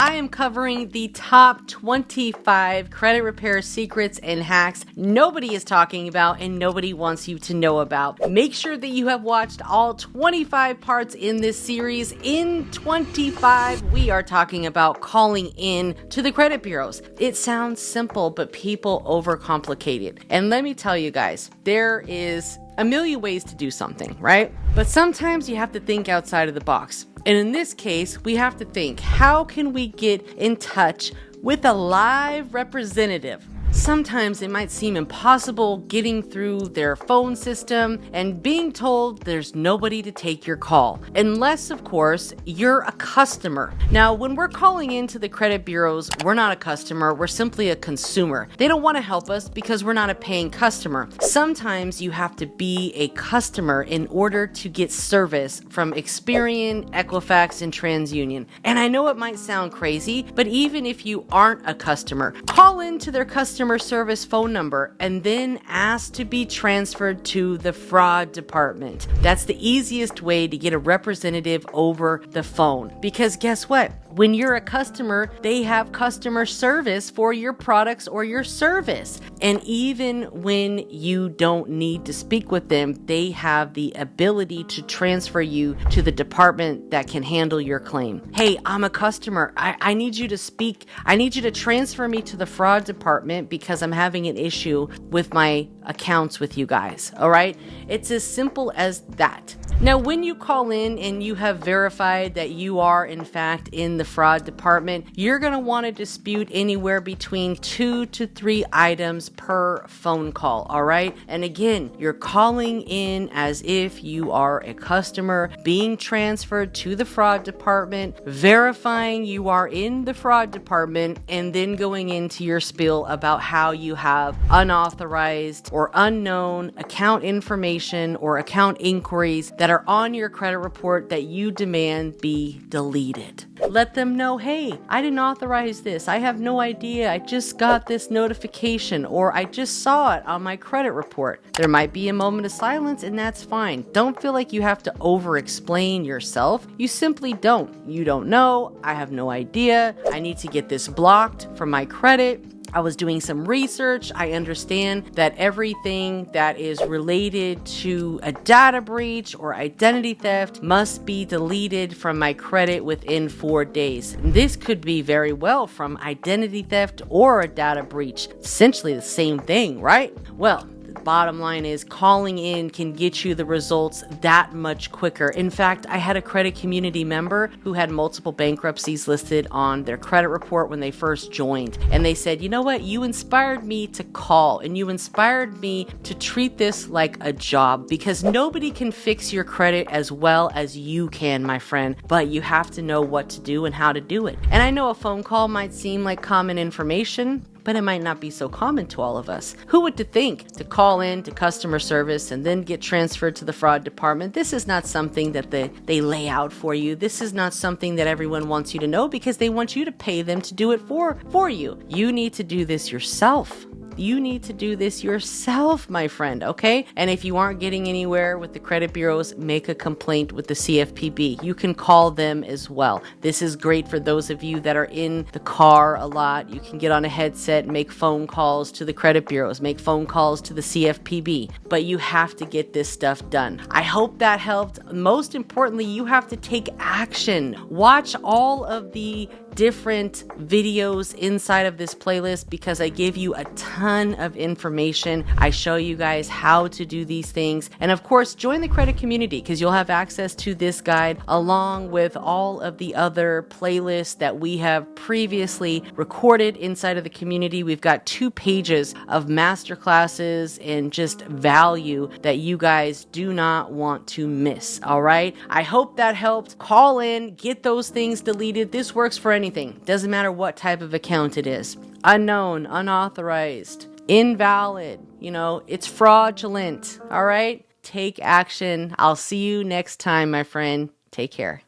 I am covering the top 25 credit repair secrets and hacks nobody is talking about and nobody wants you to know about. Make sure that you have watched all 25 parts in this series. In 25, we are talking about calling in to the credit bureaus. It sounds simple, but people overcomplicate it. And let me tell you guys, there is a million ways to do something, right? But sometimes you have to think outside of the box. And in this case, we have to think, how can we get in touch with a live representative? Sometimes it might seem impossible getting through their phone system and being told there's nobody to take your call. Unless, of course, you're a customer. Now, when we're calling into the credit bureaus, we're not a customer, we're simply a consumer. They don't want to help us because we're not a paying customer. Sometimes you have to be a customer in order to get service from Experian, Equifax, and TransUnion. And I know it might sound crazy, but even if you aren't a customer, call into their customer service phone number and then ask to be transferred to the fraud department. That's the easiest way to get a representative over the phone. Because guess what? When you're a customer, they have customer service for your products or your service. And even when you don't need to speak with them, they have the ability to transfer you to the department that can handle your claim. Hey, I'm a customer. I need you to speak. I need you to transfer me to the fraud department because I'm having an issue with my accounts with you guys. All right? It's as simple as that. Now, when you call in and you have verified that you are in fact in the fraud department, you're going to want to dispute anywhere between 2 to 3 items per phone call, all right? And again, you're calling in as if you are a customer being transferred to the fraud department, verifying you are in the fraud department, and then going into your spiel about how you have unauthorized or unknown account information or account inquiries that are on your credit report that you demand be deleted. Let them know, hey, I didn't authorize this. I have no idea. I just got this notification or I just saw it on my credit report. There might be a moment of silence and that's fine. Don't feel like you have to over-explain yourself. You simply don't. You don't know. I have no idea. I need to get this blocked from my credit. I was doing some research. I understand that everything that is related to a data breach or identity theft must be deleted from my credit within 4 days. This could be very well from identity theft or a data breach. Essentially the same thing, right? Well, bottom line is calling in can get you the results that much quicker. In fact, I had a credit community member who had multiple bankruptcies listed on their credit report when they first joined. And they said, you know what? You inspired me to call and you inspired me to treat this like a job because nobody can fix your credit as well as you can, my friend, but you have to know what to do and how to do it. And I know a phone call might seem like common information, but it might not be so common to all of us. Who would think to call in to customer service and then get transferred to the fraud department? This is not something that they lay out for you. This is not something that everyone wants you to know because they want you to pay them to do it for you. You need to do this yourself. You need to do this yourself, my friend, okay? And if you aren't getting anywhere with the credit bureaus, make a complaint with the CFPB. You can call them as well. This is great for those of you that are in the car a lot. You can get on a headset and make phone calls to the credit bureaus, make phone calls to the CFPB, but you have to get this stuff done. I hope that helped. Most importantly, you have to take action. Watch all of the different videos inside of this playlist because I give you a ton of information. I show you guys how to do these things. And of course, join the credit community because you'll have access to this guide along with all of the other playlists that we have previously recorded inside of the community. We've got 2 pages of masterclasses and just value that you guys do not want to miss. All right. I hope that helped. Call in, get those things deleted. This works for anything. Doesn't matter what type of account it is. Unknown, unauthorized, invalid, it's fraudulent. All right. Take action. I'll see you next time, my friend. Take care.